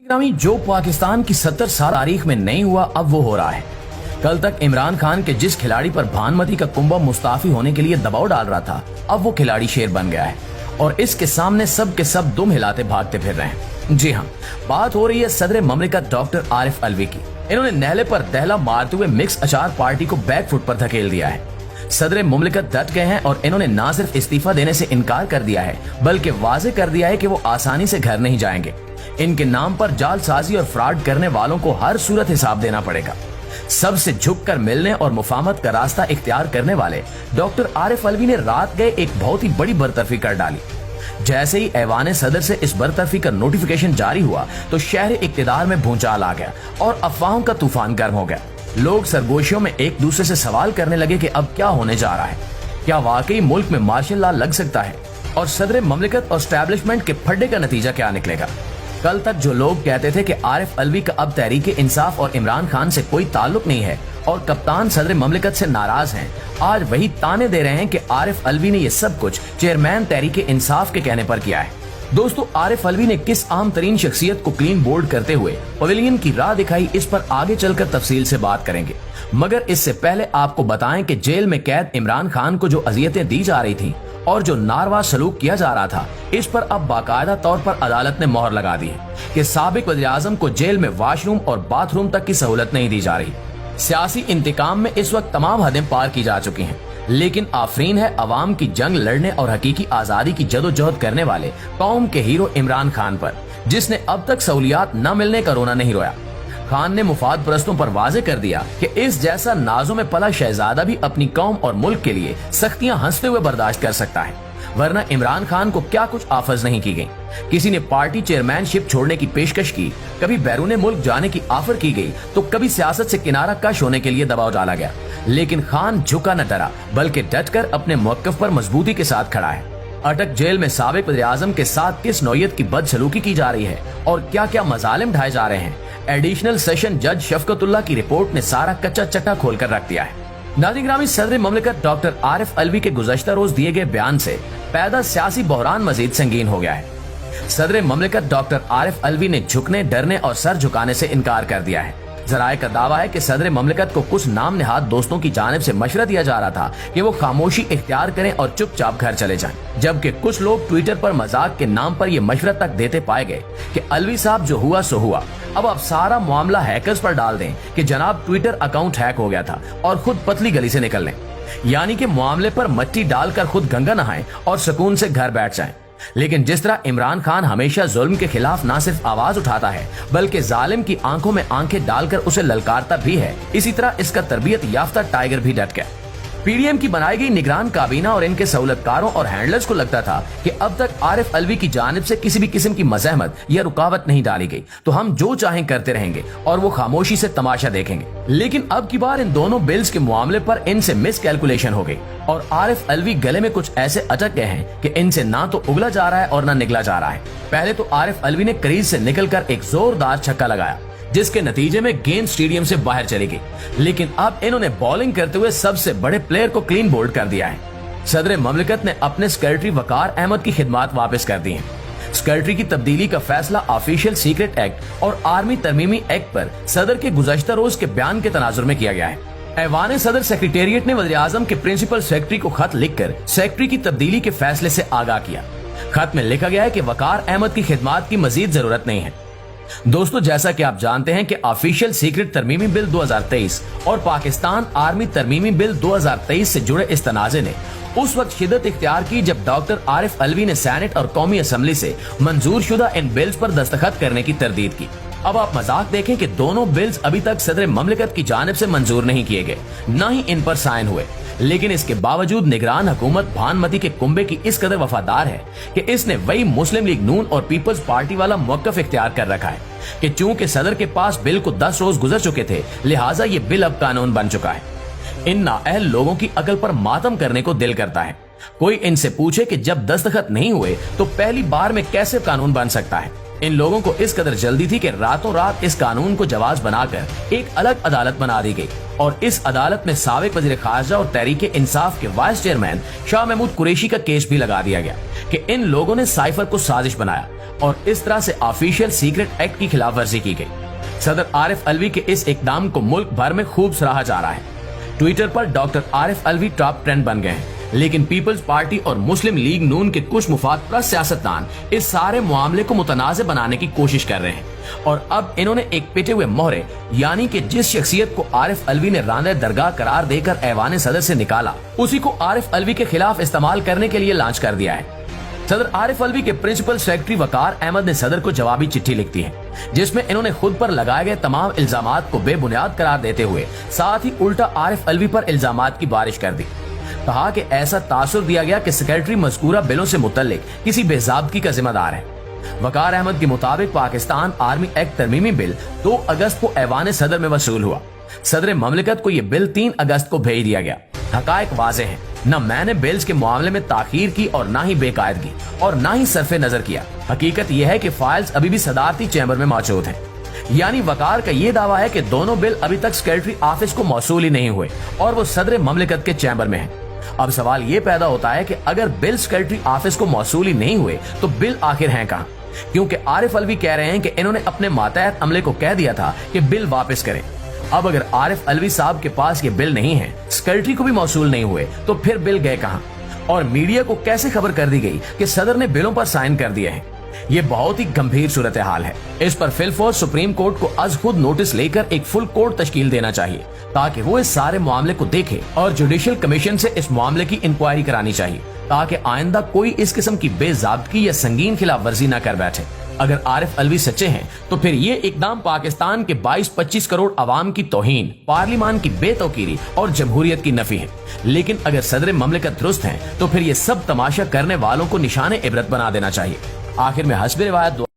ग्रामी जो पाकिस्तान की 70 साल तारीख में नहीं हुआ अब वो हो रहा है। कल तक इमरान खान के जिस खिलाड़ी पर भानुमति का कुंभा मुस्ताफी होने के लिए दबाव डाल रहा था, अब वो खिलाड़ी शेर बन गया है और इसके सामने सब के सब दुम हिलाते भागते फिर रहे हैं। जी हाँ, बात हो रही है सदर ममलिकत डॉक्टर आरिफ अलवी की। इन्होंने नहले पर दहला मारते हुए मिक्स अचार पार्टी को बैकफुट पर धकेल दिया है। सदर मुमलिकत डट गए हैं और इन्होंने न सिर्फ इस्तीफा देने से इनकार कर दिया है, बल्कि वाजे कर दिया है कि वो आसानी से घर नहीं जाएंगे। इनके नाम पर जालसाजी और फ्रॉड करने वालों को हर सूरत हिसाब देना पड़ेगा। सबसे झुककर मिलने और मुफाहमत का रास्ता इख्तियार करने वाले डॉक्टर आरिफ अलवी ने रात गए एक बहुत ही बड़ी बरतरफी कर डाली। जैसे ही ऐवान सदर से इस बरतरफी का नोटिफिकेशन जारी हुआ तो शहर इक्तिदार में भूचाल आ गया और अफवाहों का तूफान गर्म हो गया। लोग सरगोशियों में एक दूसरे से सवाल करने लगे कि अब क्या होने जा रहा है, क्या वाकई मुल्क में मार्शल लॉ लग सकता है और सदर ममलिकत और एस्टैब्लिशमेंट के फड्डे का नतीजा क्या निकलेगा। कल तक जो लोग कहते थे कि आरिफ अलवी का अब तहरीक इंसाफ और इमरान खान से कोई ताल्लुक नहीं है और कप्तान सदर ममलिकत से नाराज हैं, आज वही ताने दे रहे हैं कि आरिफ अलवी ने ये सब कुछ चेयरमैन तहरीक इंसाफ के कहने पर किया है। दोस्तों, आरिफ अलवी ने किस आम तरीन शख्सियत को क्लीन बोल्ड करते हुए पवेलियन की राह दिखाई, इस पर आगे चलकर तफसील से बात करेंगे। मगर इससे पहले आपको बताएं कि जेल में कैद इमरान खान को जो अजियतें दी जा रही थी और जो नारवा सलूक किया जा रहा था, इस पर अब बाकायदा तौर पर अदालत ने मोहर लगा दी है कि साबिक वज़ीर-ए-आज़म को जेल में वॉशरूम और बाथरूम तक की सहूलत नहीं दी जा रही। सियासी इंतकाम में इस वक्त तमाम हदें पार की जा चुकी हैं, लेकिन आफरीन है अवाम की जंग लड़ने और हकीकी आजादी की जदोजहद करने वाले कौम के हीरो इमरान खान पर, जिसने अब तक सहूलियात न मिलने का रोना नहीं रोया। खान ने मुफाद परस्तों पर वाजे कर दिया कि इस जैसा नाजों में पला शहजादा भी अपनी कौम और मुल्क के लिए सख्तियां हंसते हुए बर्दाश्त कर सकता है, वरना इमरान खान को क्या कुछ आफज नहीं की गई। किसी ने पार्टी चेयरमैनशिप छोड़ने की पेशकश की, कभी बैरून मुल्क जाने की ऑफर की गई, तो कभी सियासत से किनारा कश होने के लिए दबाव डाला गया, लेकिन खान झुका न डरा, बल्कि डटकर अपने मौक़िफ़ पर मजबूती के साथ खड़ा है। अटक जेल में साबिक वज़ीर-ए-आज़म के साथ किस नौयत की बदसलूकी की जा रही है और क्या क्या मजालिम ढाए जा रहे हैं, एडिशनल सेशन जज शफकतुल्लाह की रिपोर्ट ने सारा कच्चा चट्टा खोलकर रख दिया है। नाज़रीन ग्रामी, सदर ममलिकत डॉक्टर आरिफ अलवी के गुज़श्ता रोज दिए गए बयान से पैदा सियासी बहरान मजीद संगीन हो गया है। सदर ममलिकत डॉक्टर आरिफ अलवी ने झुकने, डरने और सर झुकाने से इनकार कर दिया है। जराए का दावा है कि सदर ममलिकत को कुछ नाम निहाद दोस्तों की जानिब से मशवरा दिया जा रहा था कि वो खामोशी इख्तियार करें और चुपचाप घर चले जाएं, जबकि कुछ लोग ट्विटर पर मजाक के नाम पर ये मशवरा तक देते पाए गए कि अलवी साहब जो हुआ सो हुआ, अब आप सारा मामला हैकर्स पर डाल दें कि जनाब ट्विटर अकाउंट हैक हो गया था और खुद पतली गली से निकल लें, यानी कि मामले पर मट्टी डालकर खुद गंगा नहाएं और सुकून से घर बैठ जाएं। लेकिन जिस तरह इमरान खान हमेशा जुल्म के खिलाफ न सिर्फ आवाज उठाता है, बल्कि जालिम की आंखों में आंखें डालकर उसे ललकारता भी है, इसी तरह इसका तरबियत याफ्ता टाइगर भी डट गया। पीडीएम की बनाई गई निगरान काबीना और इनके सहूलतकारों और हैंडलर्स को लगता था कि अब तक आरिफ अलवी की जानिब से किसी भी किस्म की मज़ाहमत या रुकावट नहीं डाली गई, तो हम जो चाहें करते रहेंगे और वो खामोशी से तमाशा देखेंगे। लेकिन अब की बार इन दोनों बिल्स के मामले पर इनसे मिस कैलकुलेशन हो गई और आरिफ अलवी गले में कुछ ऐसे अटक गए हैं कि इनसे ना तो उगला जा रहा है और ना निकला जा रहा है। पहले तो आरिफ अलवी ने क्रीज से निकलकर एक जोरदार छक्का लगाया, जिसके नतीजे में गेंद स्टेडियम से बाहर चली गई, लेकिन अब इन्होंने बॉलिंग करते हुए सबसे बड़े प्लेयर को क्लीन बोल्ड कर दिया है। सदर ममलिकत ने अपने सेक्रेटरी वकार अहमद की खिदमात वापस कर दी हैं। सेक्रेटरी की तब्दीली का फैसला ऑफिशियल सीक्रेट एक्ट और आर्मी तरमीमी एक्ट पर सदर के गुज़श्ता रोज के बयान के तनाजुर में किया गया है। ऐवान सदर सेक्रेटेरिएट ने वज़ीर-ए-आज़म के प्रिंसिपल सेक्रेटरी को खत लिखकर सेक्रेटरी की तब्दीली के फैसले से आगाह किया। खत में लिखा गया है कि वकार अहमद की खिदमात की मजीद जरूरत नहीं है। दोस्तों, जैसा कि आप जानते हैं कि ऑफिशियल सीक्रेट तरमीमी बिल 2023 और पाकिस्तान आर्मी तरमीमी बिल 2023 से जुड़े इस तनाज़े ने उस वक्त शिद्दत इख्तियार की जब डॉक्टर आरिफ अलवी ने सेनेट और कौमी असम्बली से मंजूर शुदा इन बिल्स पर दस्तखत करने की तरदीद की। अब आप मजाक देखें कि दोनों बिल्स अभी तक सदर ममलिकत की जानिब से मंजूर नहीं किए गए, न ही इन पर साइन हुए, लेकिन इसके बावजूद निगरान हुकूमत भानुमति के कुंभे की इस कदर वफादार है कि इसने वही मुस्लिम लीग नून और पीपल्स पार्टी वाला मौक़िफ़ इख्तियार कर रखा है कि चूंकि सदर के पास बिल को 10 रोज गुजर चुके थे, लिहाजा ये बिल अब कानून बन चुका है। इन नाअहल लोगों की अकल पर मातम करने को दिल करता है। कोई इनसे पूछे कि जब दस्तखत नहीं हुए तो पहली बार में कैसे कानून बन सकता है। इन लोगों को इस कदर जल्दी थी कि रातों रात इस कानून को जवाज बनाकर एक अलग अदालत बना दी गई और इस अदालत में साबिक वजीर खारजा और तहरीक इंसाफ के वाइस चेयरमैन शाह महमूद कुरैशी का केस भी लगा दिया गया कि इन लोगों ने साइफर को साजिश बनाया और इस तरह से ऑफिशियल सीक्रेट एक्ट की खिलाफ वर्जी की गई। सदर आरिफ अलवी के इस इकदाम को मुल्क भर में खूब सराहा जा रहा है। ट्विटर पर doctor Arif Alvi top trend बन गए हैं, लेकिन पीपल्स पार्टी और मुस्लिम लीग नून के कुछ मुफादपरस्त सियासतदान इस सारे मामले को मुतनाज़ बनाने की कोशिश कर रहे हैं। और अब इन्होंने एक पिटे हुए मोहरे, यानी कि जिस शख्सियत को आरिफ अलवी ने रांदे दरगाह करार देकर ऐवान सदर से निकाला, उसी को आरिफ अलवी के खिलाफ इस्तेमाल करने के लिए लॉन्च कर दिया है। सदर आरिफ अलवी के प्रिंसिपल सेक्रेटरी वकार अहमद ने सदर को जवाबी चिट्ठी लिख दी है, जिसमें इन्होंने खुद पर लगाए गए तमाम इल्जामात को बेबुनियाद करार देते हुए साथ ही उल्टा आरिफ अलवी पर इल्जामात की बारिश कर दी। कहा कि ऐसा तासुर दिया गया कि सेक्रेटरी मज़कूरा बिलों से मुतल्लिक किसी बेज़ाब्तगी का जिम्मेदार है। वकार अहमद के मुताबिक पाकिस्तान आर्मी एक्ट तरमीमी बिल 2 अगस्त को ऐवान सदर में वसूल हुआ। सदर ममलिकत को यह बिल 3 अगस्त को भेज दिया गया। हकायक वाज़ेह है, न मैंने बिल्स के मामले में ताखीर की और न ही बेकायदगी और न ही सरफे नजर किया। हकीकत यह है कि फाइल्स अभी भी सदारती चैम्बर में मौजूद हैं। यानी वकार का ये दावा है कि दोनों बिल अभी तक सेक्रेटरी ऑफिस को मौसूल ही नहीं हुए और वो सदर ममलिकत के चैम्बर में है। अब सवाल ये पैदा होता है कि अगर बिल सेक्रेटरी ऑफिस को मौसूल ही नहीं हुए तो बिल आखिर हैं कहाँ? क्योंकि आरिफ अलवी कह रहे हैं कि इन्होंने अपने मातहत अमले को कह दिया था कि बिल वापस करें। अब अगर आरिफ अलवी साहब के पास ये बिल नहीं है, सेक्रेटरी को भी मौसूल नहीं हुए, तो फिर बिल गए कहाँ? और मीडिया को कैसे खबर कर दी गई कि सदर ने बिलों पर साइन कर दिए हैं? ये बहुत ही गंभीर सूरत हाल है। इस पर फिलफौर सुप्रीम कोर्ट को आज खुद नोटिस लेकर एक फुल कोर्ट तश्कील देना चाहिए, ताकि वो इस सारे मामले को देखे और जुडिशियल कमीशन से इस मामले की इंक्वायरी करानी चाहिए, ताकि आइंदा कोई इस किस्म की बेज़ाब्तगी या संगीन खिलाफ वर्जी न कर बैठे। अगर आरिफ अलवी सच्चे हैं तो फिर ये इकदाम पाकिस्तान के 22-25 करोड़ अवाम की तौहीन, पार्लिमान की बेतौकीरी और जमहूरियत की नफी है। लेकिन अगर सदर ममलिकत दुरुस्त हैं तो फिर ये सब तमाशा करने वालों को निशाने इबरत बना देना चाहिए। आखिर में हस्ब रिवायत